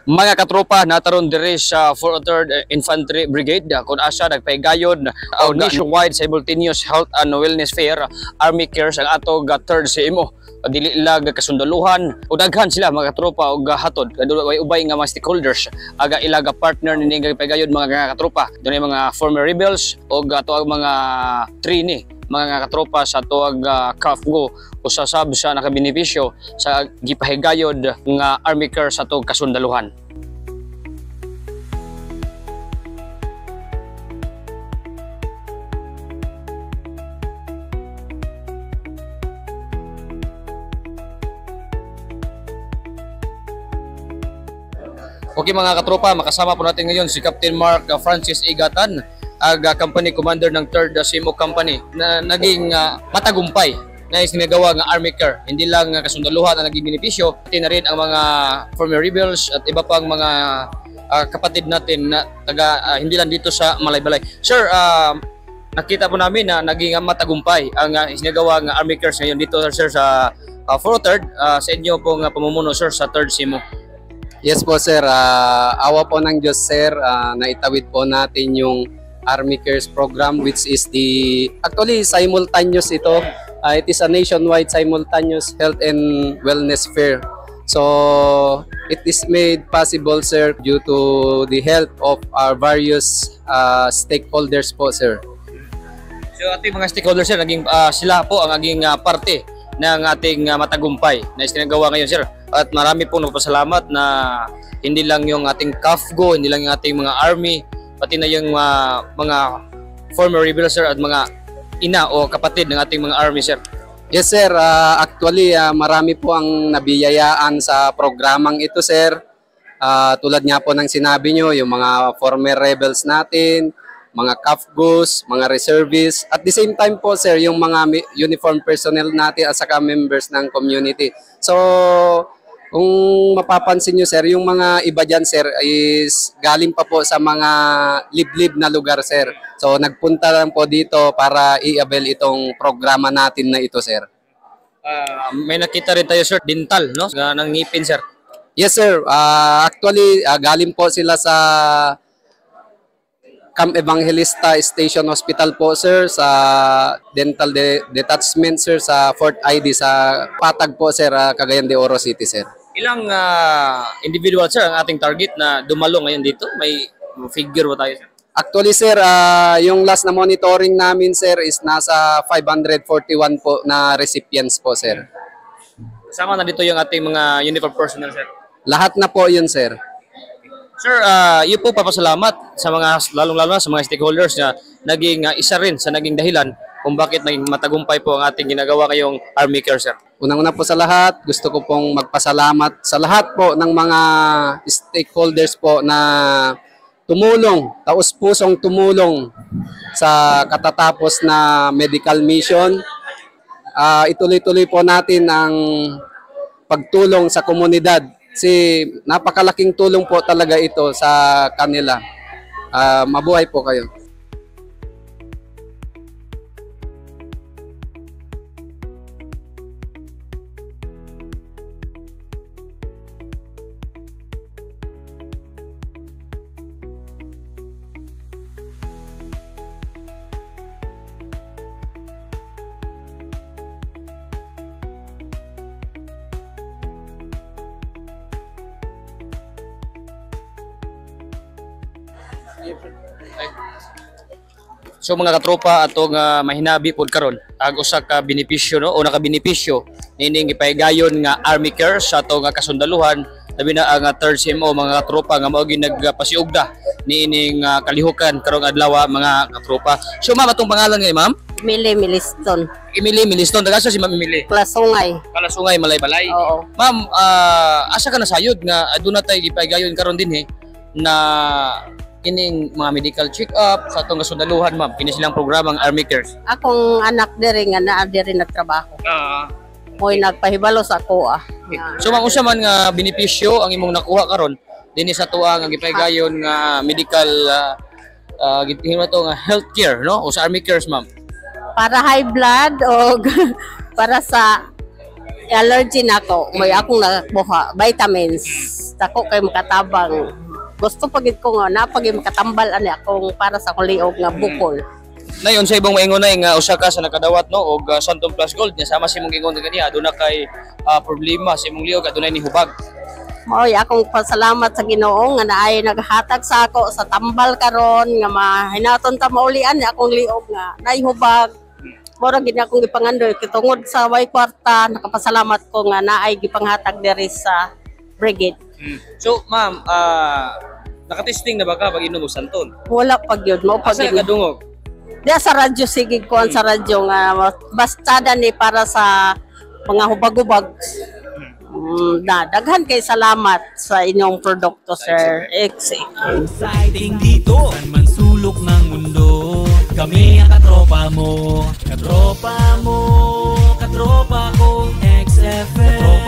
Mga katropa nataron diri sa 403rd Infantry Brigade kun asa nagpahigayon og nationwide simultaneous health and wellness fair Army Cares ang atog 3rd CMO. Dili ilag kasundaluhan ug daghan sila mga katropa og hatod way ubay nga mga stakeholders aga ilaga partner ni pahigayon mga katropa dunay mga former rebels og ato ang mga trainee mga katropa sa tuwag CAFGO usasab sa nakabenepisyo sa gipahigayod nga Army Care sa tuwag kasundaluhan. Okay mga katropa, makasama po natin ngayon si Captain Mark Francis Igatan, company commander ng 3rd CMO Company na naging matagumpay na isinagawa ng Army Care. Hindi lang kasundaluhan na naging benepisyo, pati na rin ang mga former rebels at iba pang mga kapatid natin na hindi lang dito sa Malaybalay. Sir, nakita po namin na naging matagumpay ang isinagawa ng Army Care ngayon dito sir sa 403rd sa inyo pong pamumuno sir sa 3rd CMO. Yes po sir, awa po ng Diyos sir, naitawid po natin yung Army Cares program which is actually simultaneous ito. It is a nationwide simultaneous health and wellness fair. So it is made possible sir due to the help of our various stakeholders po sir. So ating mga stakeholders sir, naging sila po ang naging parte ng ating matagumpay na isinagawa ngayon sir. At marami pong nagpasalamat na hindi lang yung ating CAFGO, hindi lang yung ating mga army, pati na yung mga former rebels sir at mga ina o kapatid ng ating mga army sir. Yes sir, actually marami po ang nabiyayaan sa programang ito sir. Tulad nga po ng sinabi nyo, yung mga former rebels natin, mga CAFGOs, mga reservists, at the same time po sir, yung mga uniform personnel natin at saka members ng community. So, kung mapapansin nyo sir, yung mga iba dyan sir is galing pa po sa mga liblib na lugar sir. So nagpunta lang po dito para i-avail itong programa natin na ito sir. May nakita rin tayo sir, dental no? Ng ngipin sir. Yes sir, actually galing po sila sa Camp Evangelista Station Hospital po sir, sa dental detachment sir sa Fort ID sa Patag po sir, Cagayan de Oro City sir. Ilang individual sir ang ating target na dumalo ngayon dito? May figure ba tayo sir? Actually sir, yung last na monitoring namin sir is nasa 541 po na recipients po sir. Kasama na dito yung ating mga uniform personnel sir? Lahat na po yun sir. Sir, yun po papasalamat sa mga lalong-lalo na sa mga stakeholders na naging isa rin sa naging dahilan kung bakit naging matagumpay po ang ating ginagawa ngayong Army Care sir. Unang-una po sa lahat, gusto ko pong magpasalamat sa lahat po ng mga stakeholders po na tumulong, taus-pusong tumulong sa katatapos na medical mission. Ituloy-tuloy po natin ang pagtulong sa komunidad kasi napakalaking tulong po talaga ito sa kanila. Mabuhay po kayo. So mga katropa atong mahinabi pod karon ag usa ka benepisyo no o nakabenepisyo nining gipahigayon nga Army Care sa atong kasundaluhan labi na ang 3rd CMO mga katropa nga mao gi nagpasiugda niining kalihukan karong adlaw mga katropa. So ma'am atong pangalan nga ma'am? Emily Miliston. Emily Miliston, taga sa si Ma'am Emily? Kalasungay. Kalasungay, Malaybalay. Oo. Ma'am, asa ka nasayod nga aduna tay gipahigayon karon din na kining mga medical check-up sa atong kasundaluhan ma'am, kini silang programang Army Cares. Akong anak diri nga naa diri nagtrabaho. Mo'y nagpahibalo sa ako So ma'am, unsa man nga benepisyo ang imong nakuha karon dinhi sa tuwa nga gipahigayon nga medical gitihimo to nga healthcare no o sa Army Cares ma'am? Para high blood o para sa allergy na ako. May akong nakuha vitamins. Tako kay makatabang. Gusto pagid ko nga napagid makatambal ani akong para sa kuliog nga bukol. Nayon sa ibong maingon na nga usa ka sa nakadawat no og Santon Plus Gold nya sama si imong ingon kaniya aduna kay problema sa imong liog adunay ni hubag. Moy akong pasalamat sa Ginoo nga naay naghatag sa ako sa tambal karon nga mahinaton ta maulian ni akong liog nga naay hubag. Mura gid akong gipangandoy kitungod sa way kwarta nakapasalamat ko nga naay gipanghatag diri sa brigade. So ma'am, nakatesting na ba ka pag inom og Santon? Wala pag yun, mo pag Asa yun. ka dungog? Diya sa radyo, sige ko sa radyo nga, bastada ni para sa mga hubag-hubag. Daghan kay salamat sa inyong produkto, sir. Exciting dito, man sulok ng mundo. Kami ang katropa mo, katropa mo, katropa kong XFL.